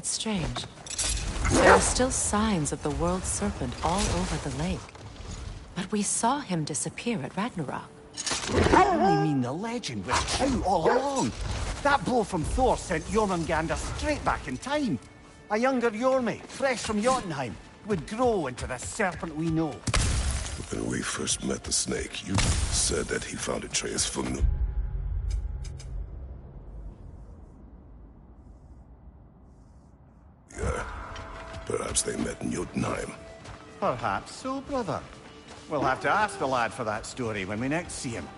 It's strange. There are still signs of the world serpent all over the lake. But we saw him disappear at Ragnarok. I only mean the legend was true all along. That blow from Thor sent Jormungandr straight back in time. A younger Jormi, fresh from Jotunheim, would grow into the serpent we know. When we first met the snake, you said that he found Atreus from... Yeah. Perhaps they met in Jotunheim. Perhaps so, brother. We'll have to ask the lad for that story when we next see him.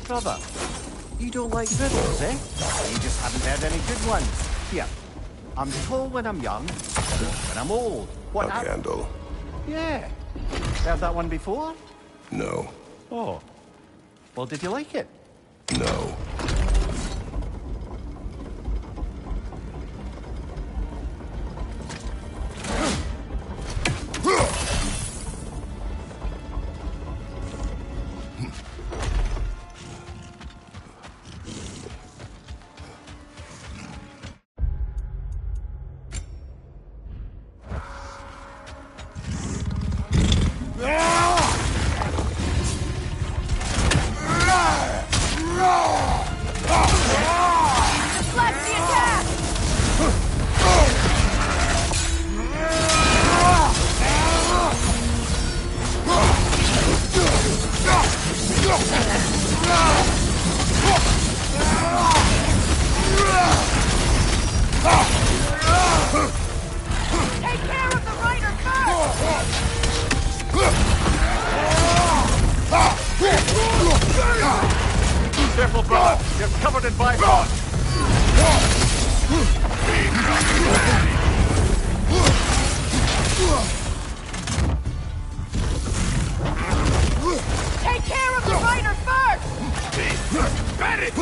Brother, you don't like riddles, eh? You just haven't heard any good ones. Here, I'm tall when I'm young, when I'm old. What A candle. Yeah. Heard that one before? No. Oh. Well, did you like it? No. Careful, brother. You're covered in bifrost. Take care of the rider first! Got it!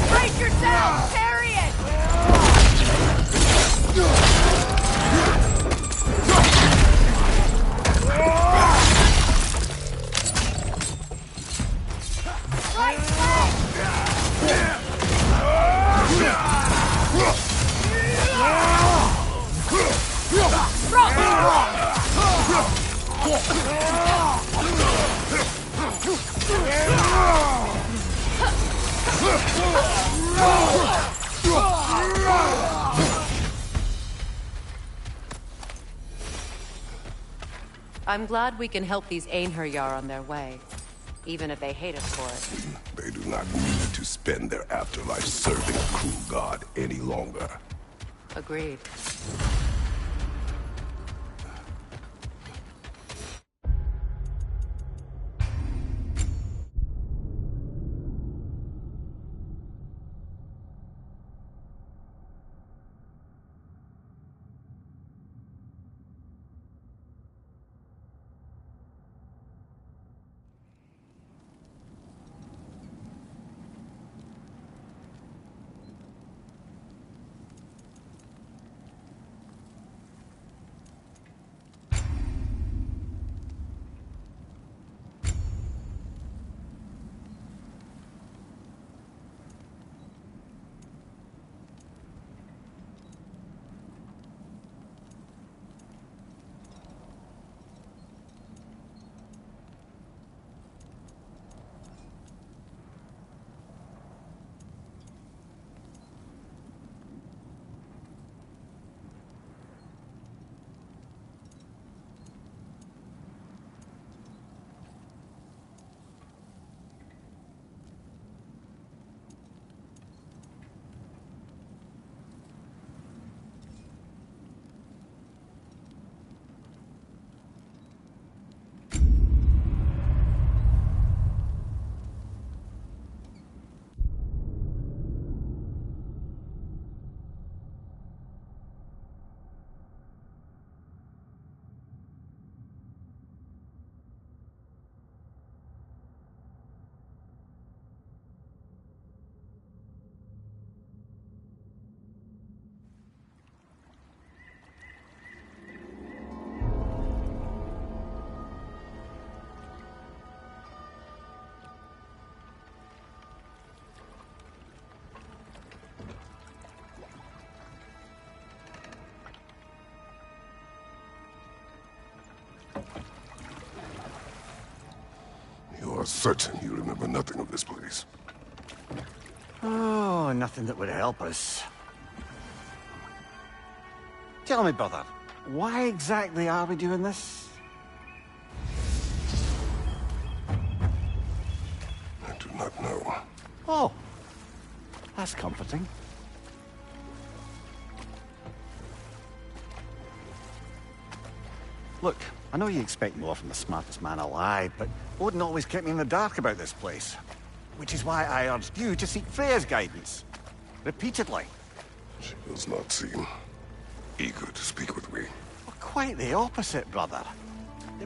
Brace yourself! Parry it! I'm glad we can help these Einherjar on their way, even if they hate us for it. They do not need to spend their afterlife serving a cruel god any longer. Agreed. You are certain you remember nothing of this place? Oh, nothing that would help us. Tell me, brother, why exactly are we doing this? I do not know. Oh, that's comforting. Look, I know you expect more from the smartest man alive, but Odin always kept me in the dark about this place. Which is why I urged you to seek Freya's guidance. Repeatedly. She does not seem eager to speak with me. Well, quite the opposite, brother.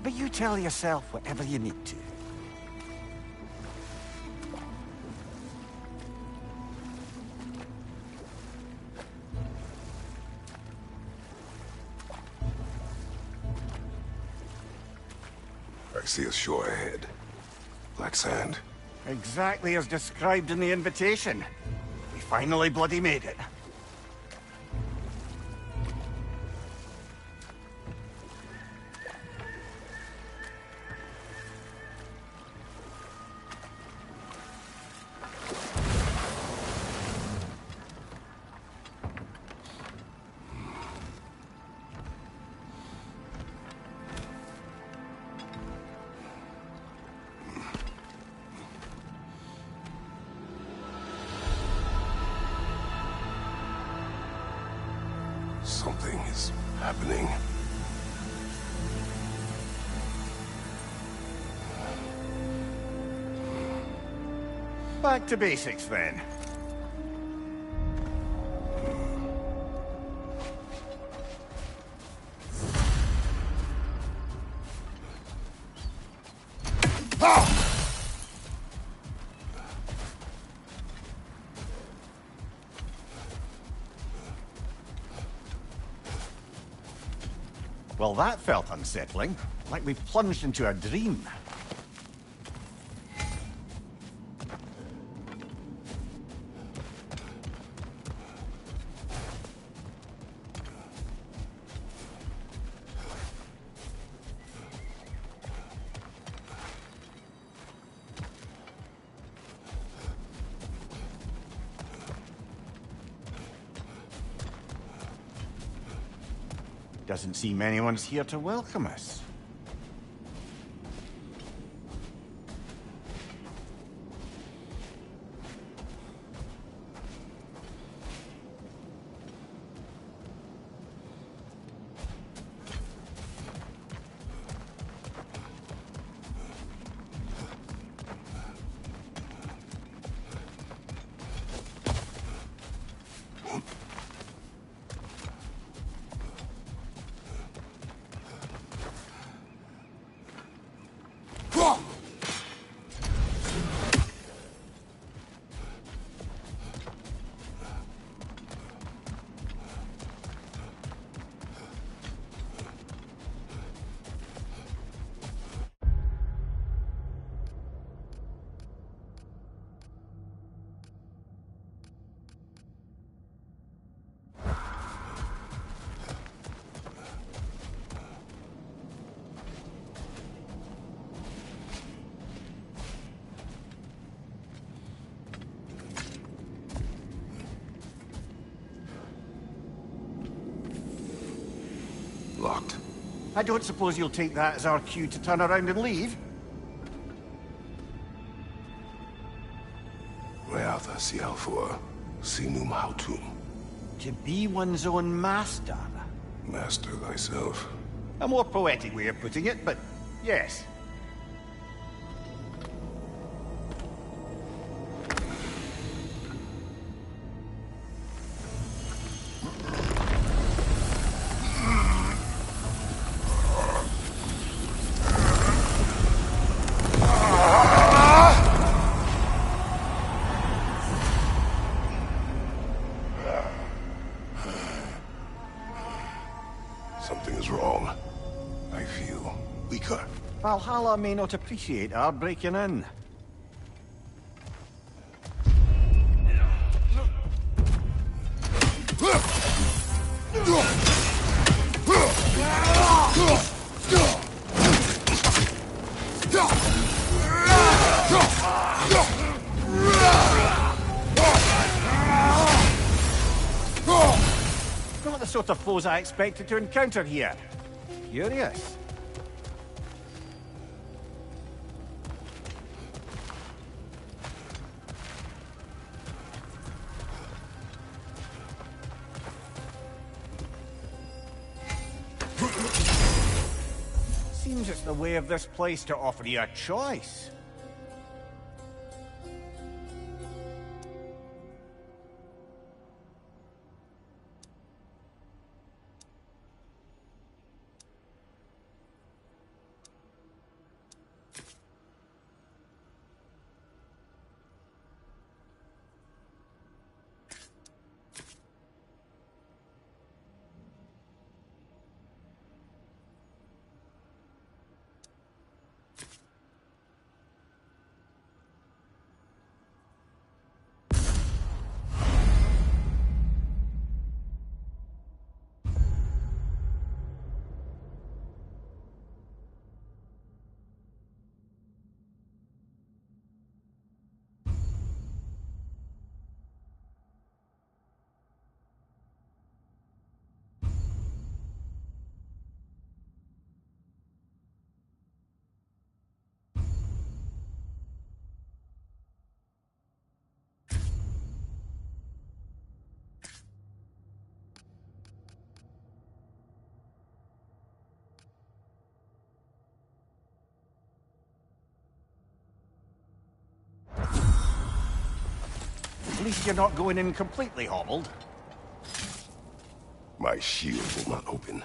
But you tell yourself whatever you need to. I see a shore ahead. Black sand. Exactly as described in the invitation. We finally bloody made it. Something is happening. Back to basics, then. Well, that felt unsettling. Like we plunged into a dream. Doesn't seem anyone's here to welcome us. I don't suppose you'll take that as our cue to turn around and leave? Reatha Sialfur, Sinum Hautum. To be one's own master. Master thyself. A more poetic way of putting it, but yes. Something is wrong. I feel weaker. Valhalla may not appreciate our breaking in. Not the sort of foes I expected to encounter here. Curious. Seems it's the way of this place to offer you a choice. At least you're not going in completely hobbled. My shield will not open.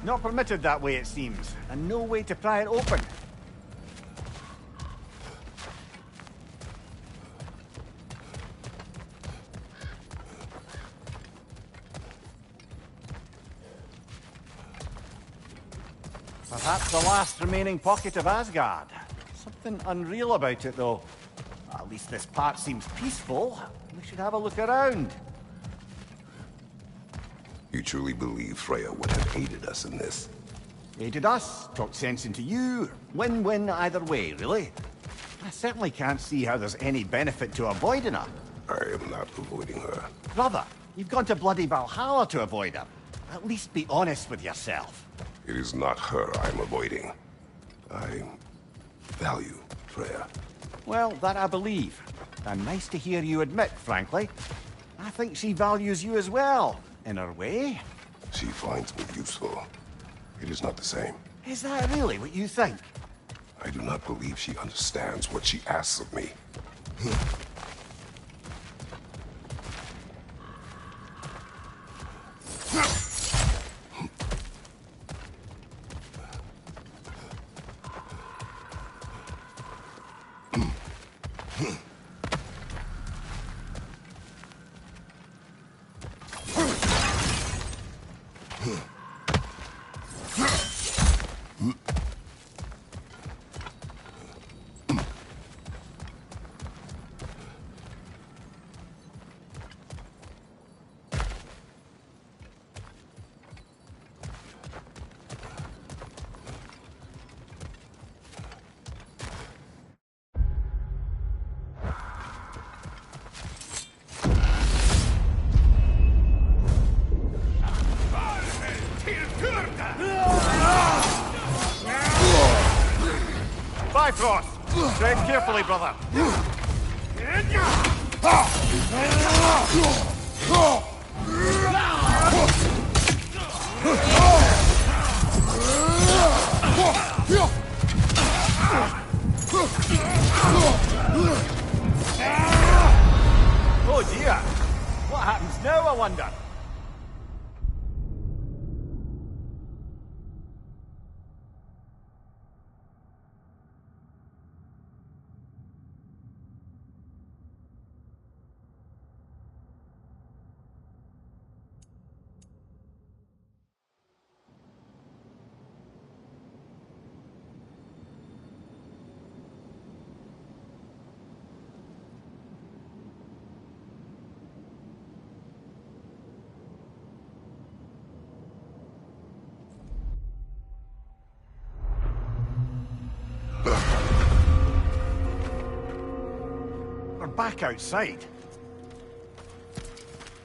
Not permitted that way, it seems, and no way to pry it open. Perhaps the last remaining pocket of Asgard. Something unreal about it, though. At least this part seems peaceful. We should have a look around. You truly believe Freya would have aided us in this? Aided us, talked sense into you. Win-win either way, really. I certainly can't see how there's any benefit to avoiding her. I am not avoiding her. Brother, you've gone to bloody Valhalla to avoid her. At least be honest with yourself. It is not her I'm avoiding. I value Freya. Well, that I believe. And nice to hear you admit, frankly. I think she values you as well, in her way. She finds me useful. It is not the same. Is that really what you think? I do not believe she understands what she asks of me. Bifrost! Tread carefully, brother. Oh dear! What happens now, I wonder? We're back outside.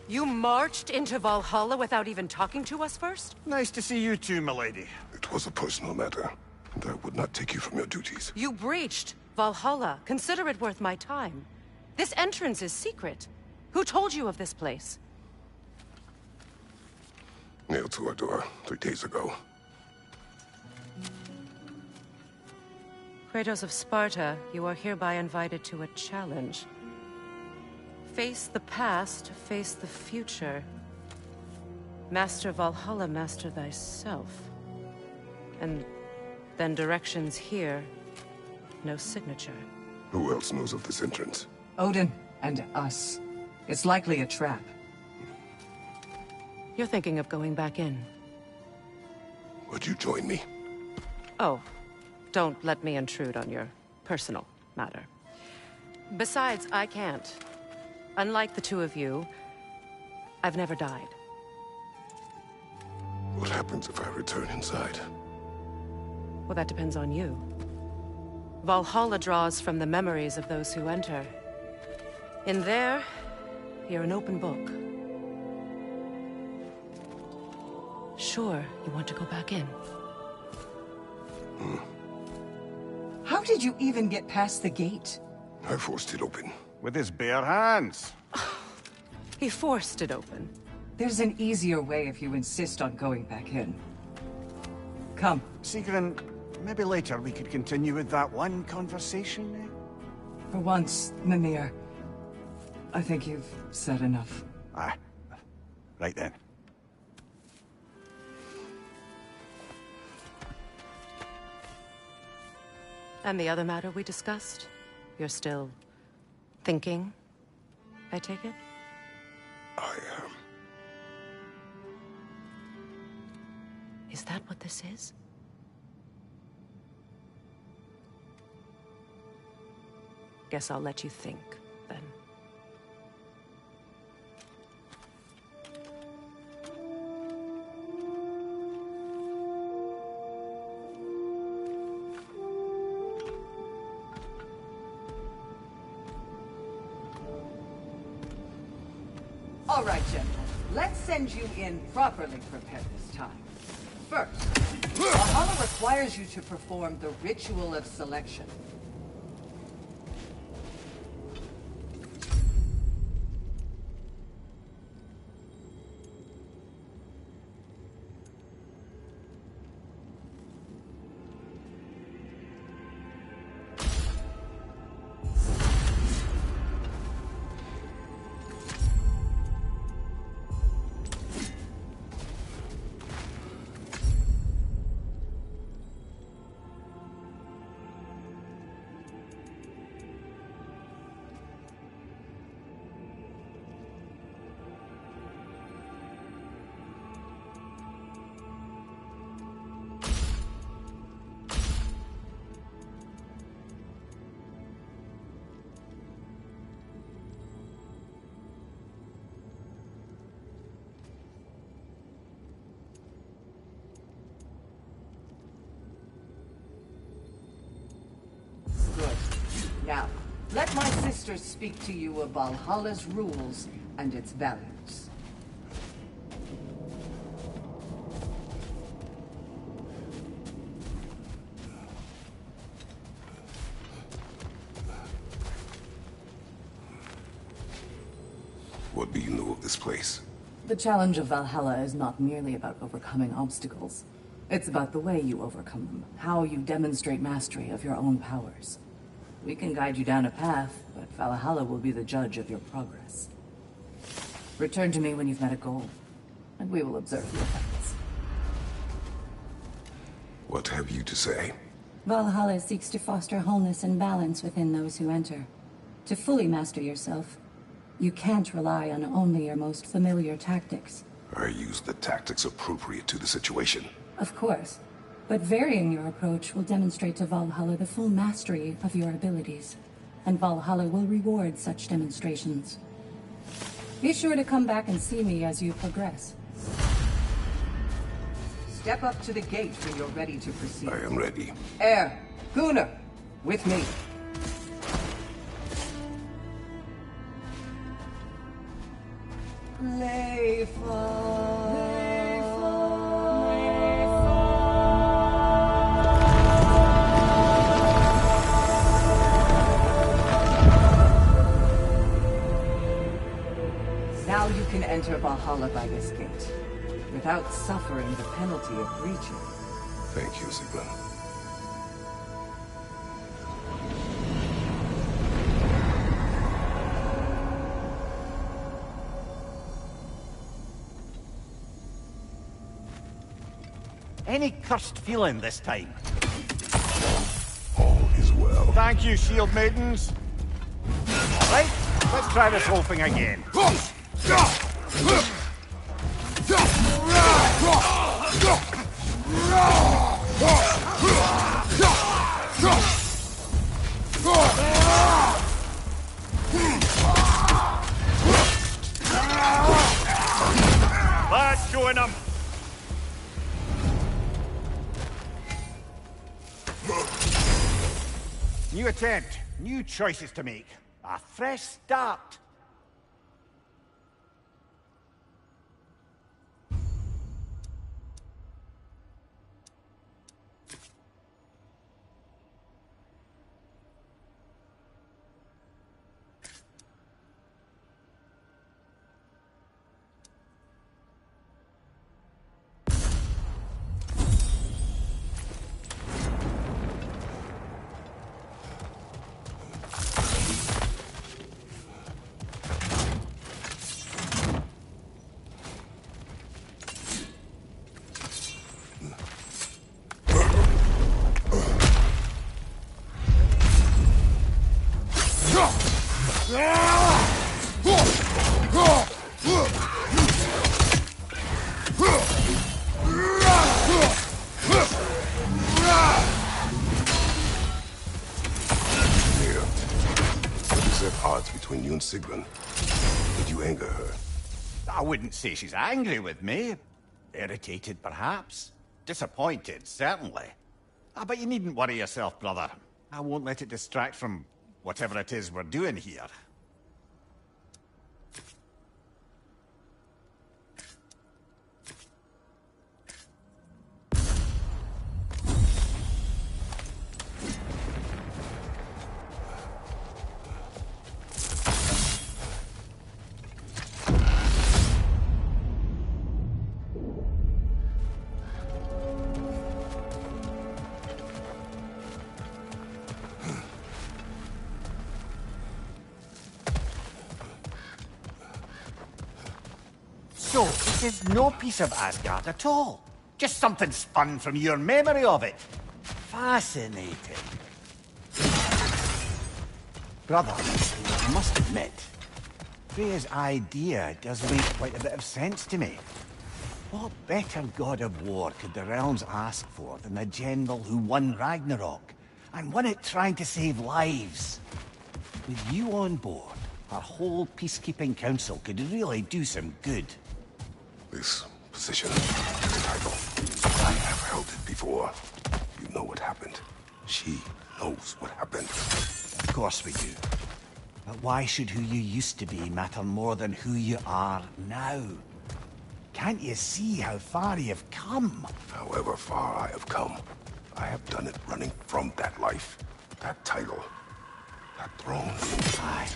You marched into Valhalla without even talking to us first? Nice to see you too, milady. It was a personal matter, and I would not take you from your duties. You breached Valhalla. Consider it worth my time. This entrance is secret. Who told you of this place? Nailed to our door 3 days ago. Kratos of Sparta, you are hereby invited to a challenge. Face the past, face the future. Master Valhalla, master thyself. And then directions here, no signature. Who else knows of this entrance? Odin and us. It's likely a trap. You're thinking of going back in. Would you join me? Oh, don't let me intrude on your personal matter. Besides, I can't. Unlike the two of you, I've never died. What happens if I return inside? Well, that depends on you. Valhalla draws from the memories of those who enter. In there, you're an open book. Sure, you want to go back in. How did you even get past the gate? I forced it open. With his bare hands. He forced it open. There's an easier way if you insist on going back in. Come. Sigrun, maybe later we could continue with that one conversation, eh? For once, Mimir. I think you've said enough. Aye. Right then. And the other matter we discussed? You're still thinking, I take it? I am. Is that what this is? Guess I'll let you think, then. All right, gentlemen. Let's send you in properly prepared this time. First, Valhalla requires you to perform the ritual of selection. Now, let my sisters speak to you of Valhalla's rules and its values. What do you know of this place? The challenge of Valhalla is not merely about overcoming obstacles. It's about the way you overcome them, how you demonstrate mastery of your own powers. We can guide you down a path, but Valhalla will be the judge of your progress. Return to me when you've met a goal, and we will observe the effects. What have you to say? Valhalla seeks to foster wholeness and balance within those who enter. To fully master yourself, you can't rely on only your most familiar tactics. I use the tactics appropriate to the situation. Of course, but varying your approach will demonstrate to Valhalla the full mastery of your abilities, and Valhalla will reward such demonstrations. Be sure to come back and see me as you progress. Step up to the gate when you're ready to proceed. I am ready. Gunnar, with me. Now you can enter Valhalla by this gate, without suffering the penalty of breaching. Thank you, Sigrun. Any cursed feeling this time? All is well. Thank you, shield maidens. Right, let's try this whole thing again. Let's join them. New attempt, new choices to make. A fresh start. Between you and Sigrun. Did you anger her? I wouldn't say she's angry with me. Irritated, perhaps. Disappointed, certainly. But you needn't worry yourself, brother. I won't let it distract from whatever it is we're doing here. So, this is no piece of Asgard at all. Just something spun from your memory of it. Fascinating. Brother, I must admit, Freya's idea does make quite a bit of sense to me. What better god of war could the realms ask for than the general who won Ragnarok, and won it trying to save lives? With you on board, our whole peacekeeping council could really do some good. This position, this title, I have held it before. You know what happened. She knows what happened. Of course we do. But why should who you used to be matter more than who you are now? Can't you see how far you've come? However far I have come, I have done it running from that life, that title, that throne. Aye.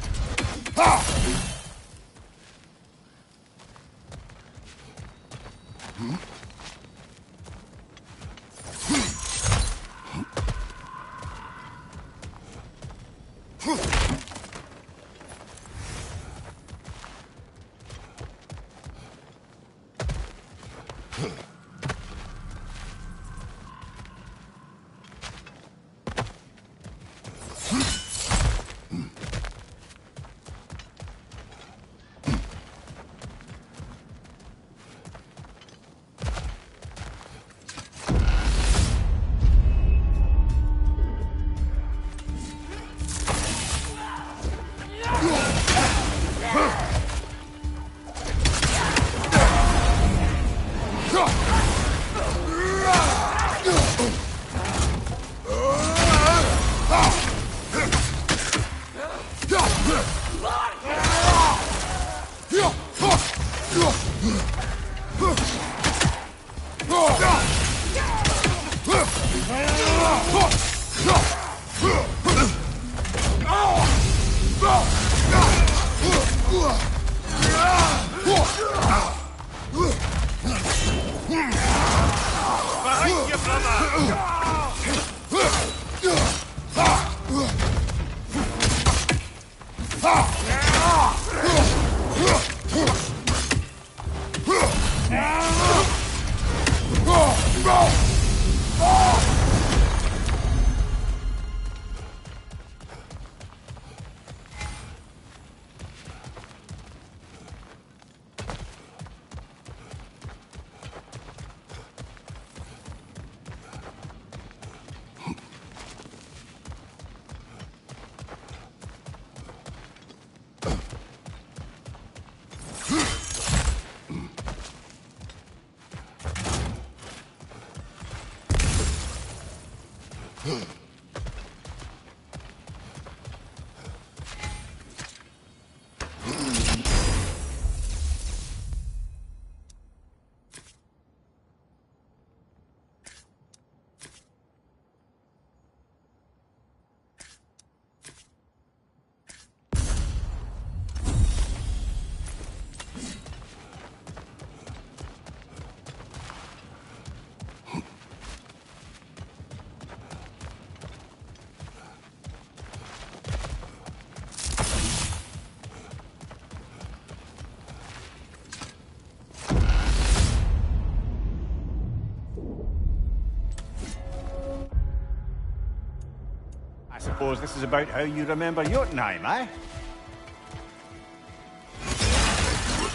I suppose this is about how you remember Jotunheim, eh? I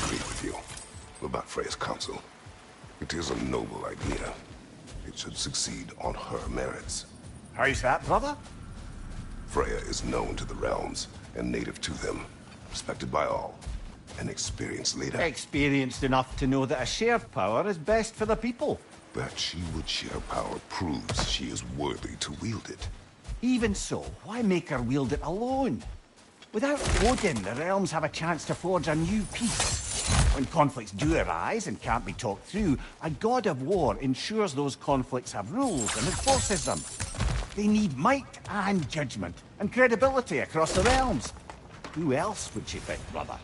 agree with you about Freya's counsel. It is a noble idea. It should succeed on her merits. How's that, brother? Freya is known to the realms and native to them, respected by all. An experienced leader. Experienced enough to know that a shared power is best for the people. That she would share power proves she is worthy to wield it. Even so, why make her wield it alone? Without Odin, the realms have a chance to forge a new peace. When conflicts do arise and can't be talked through, a god of war ensures those conflicts have rules and enforces them. They need might and judgment, and credibility across the realms. Who else would she pick, brother?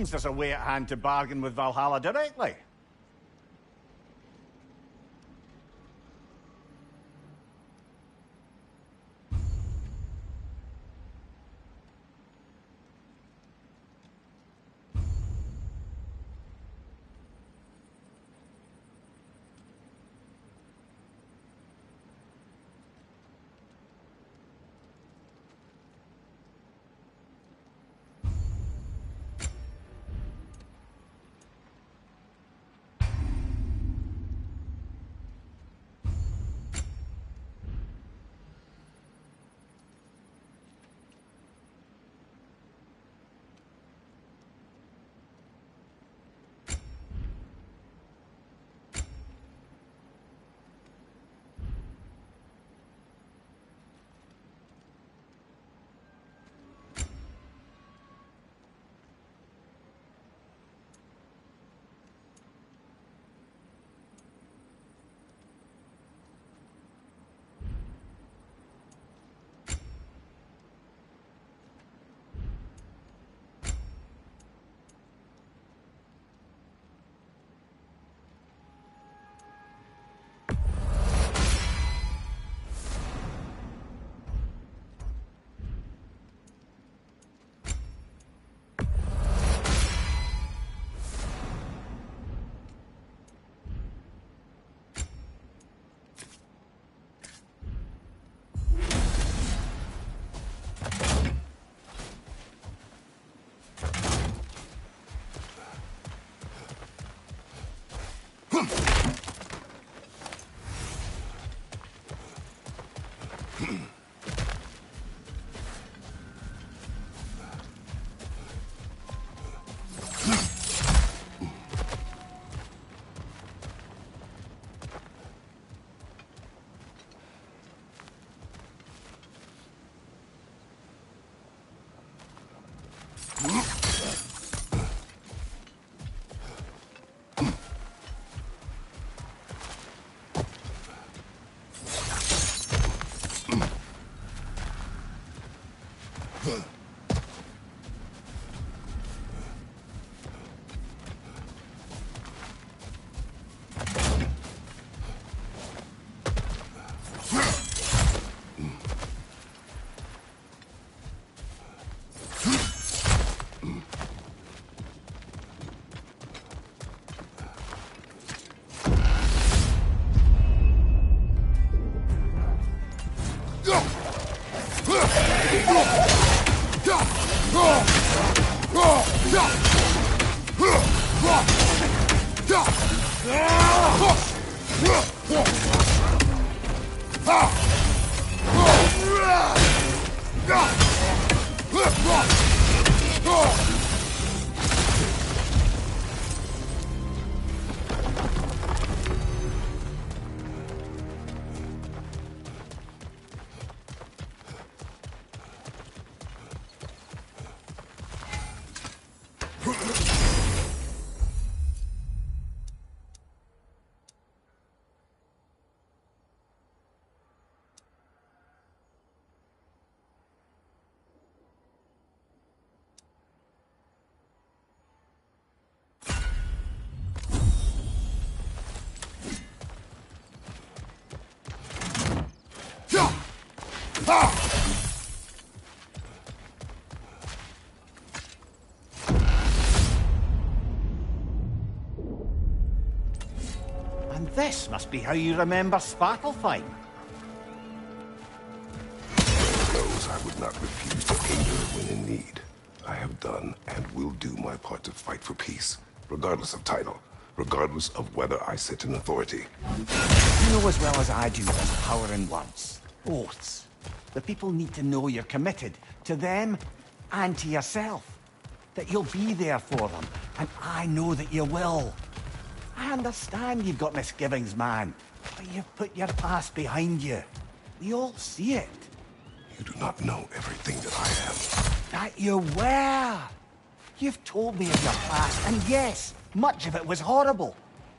seems there's a way at hand to bargain with Valhalla directly. And this must be how you remember Svartalfheim. Knows I would not refuse to aid her when in need. I have done and will do my part to fight for peace, regardless of title, regardless of whether I sit in authority. You know as well as I do there's power in words. Oaths. The people need to know you're committed to them and to yourself. That you'll be there for them, and I know that you will. I understand you've got misgivings, man, but you've put your past behind you. We all see it. You do not know everything that I am. That you were. You've told me of your past, and yes, much of it was horrible.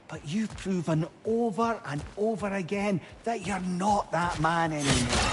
But you've proven over and over again that you're not that man anymore.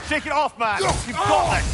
Shake it off, man! You've got this!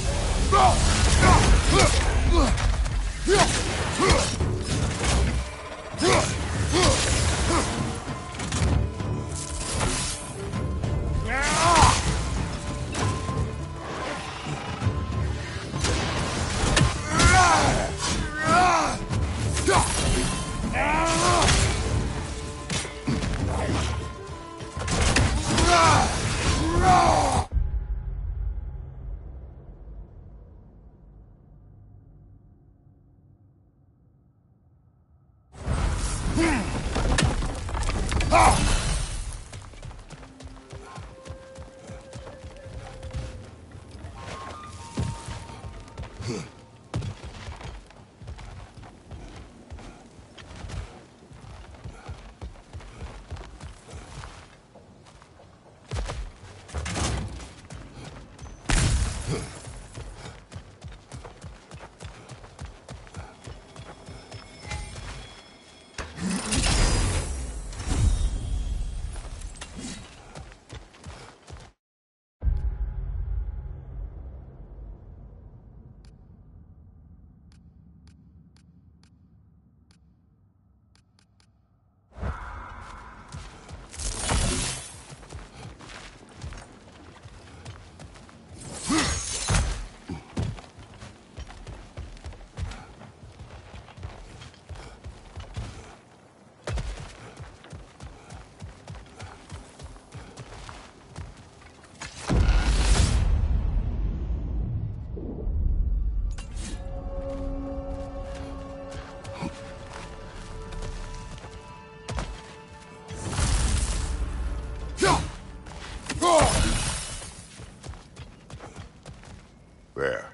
There.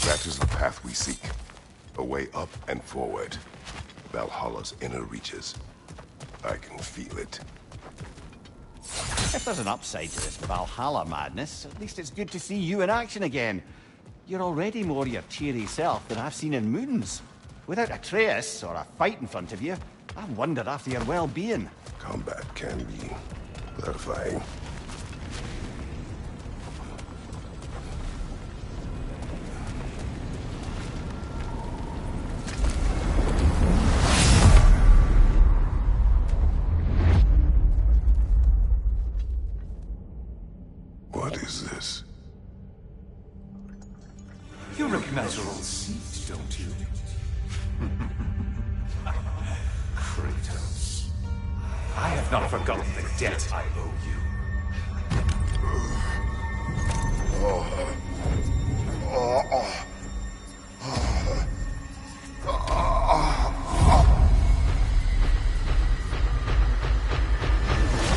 That is the path we seek. A way up and forward. Valhalla's inner reaches. I can feel it. If there's an upside to this Valhalla madness, at least it's good to see you in action again. You're already more your cheery self than I've seen in moons. Without a trace or a fight in front of you, I wonder after your well-being. Combat can be clarifying. What is this? You recognize your old seat, don't you? Kratos, I have not forgotten the debt I owe you.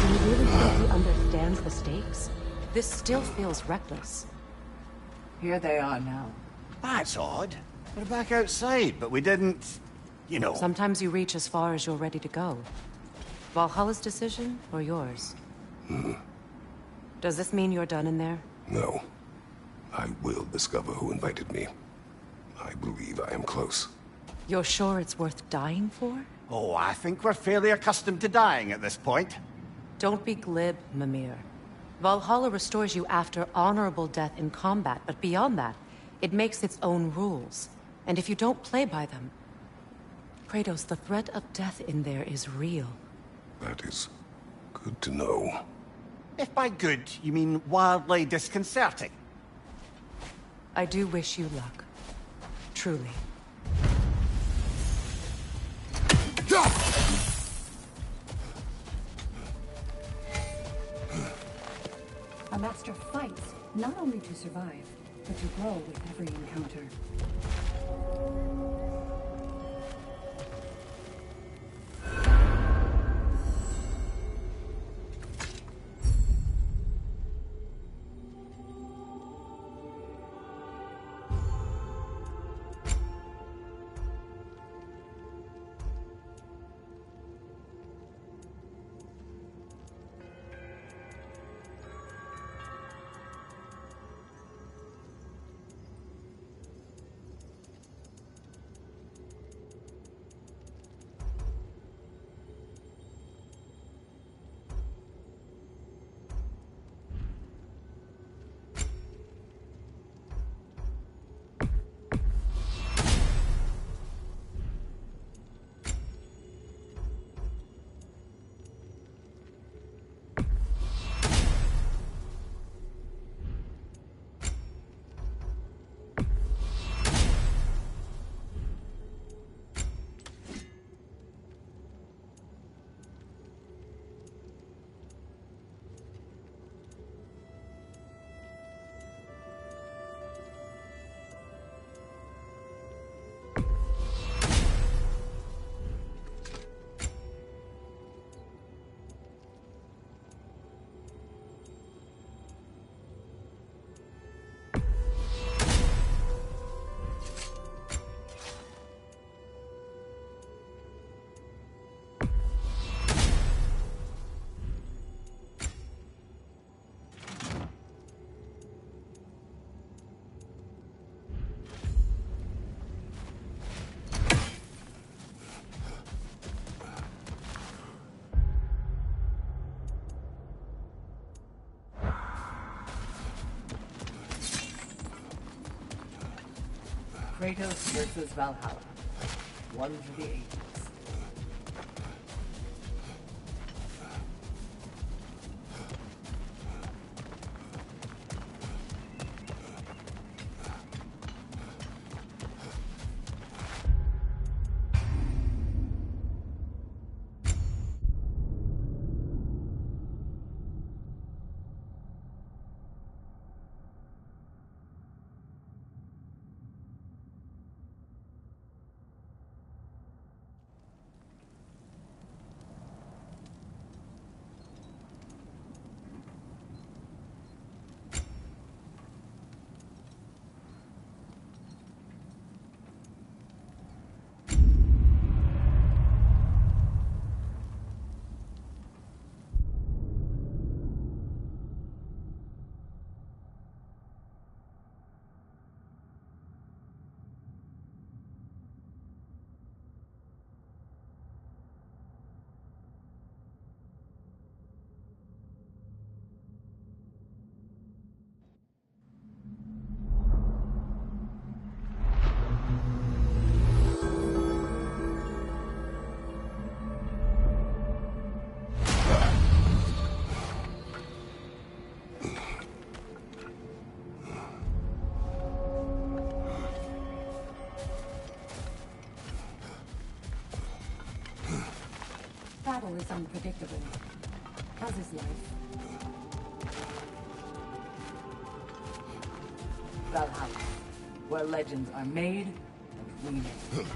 Do you really think he understands the stakes? This still feels reckless. Here they are now. That's odd. We're back outside, but we didn't... You know. Sometimes you reach as far as you're ready to go. Valhalla's decision, or yours? Does this mean you're done in there? No. I will discover who invited me. I believe I am close. You're sure it's worth dying for? Oh, I think we're fairly accustomed to dying at this point. Don't be glib, Mimir. Valhalla restores you after honorable death in combat, but beyond that, it makes its own rules. And if you don't play by them... Kratos, the threat of death in there is real. That is good to know. If by good, you mean wildly disconcerting. I do wish you luck. Truly. A master fights, not only to survive, but to grow with every encounter. Kratos versus Valhalla. One for the ages. battle is unpredictable, as is life. Valhalla, where legends are made and remade.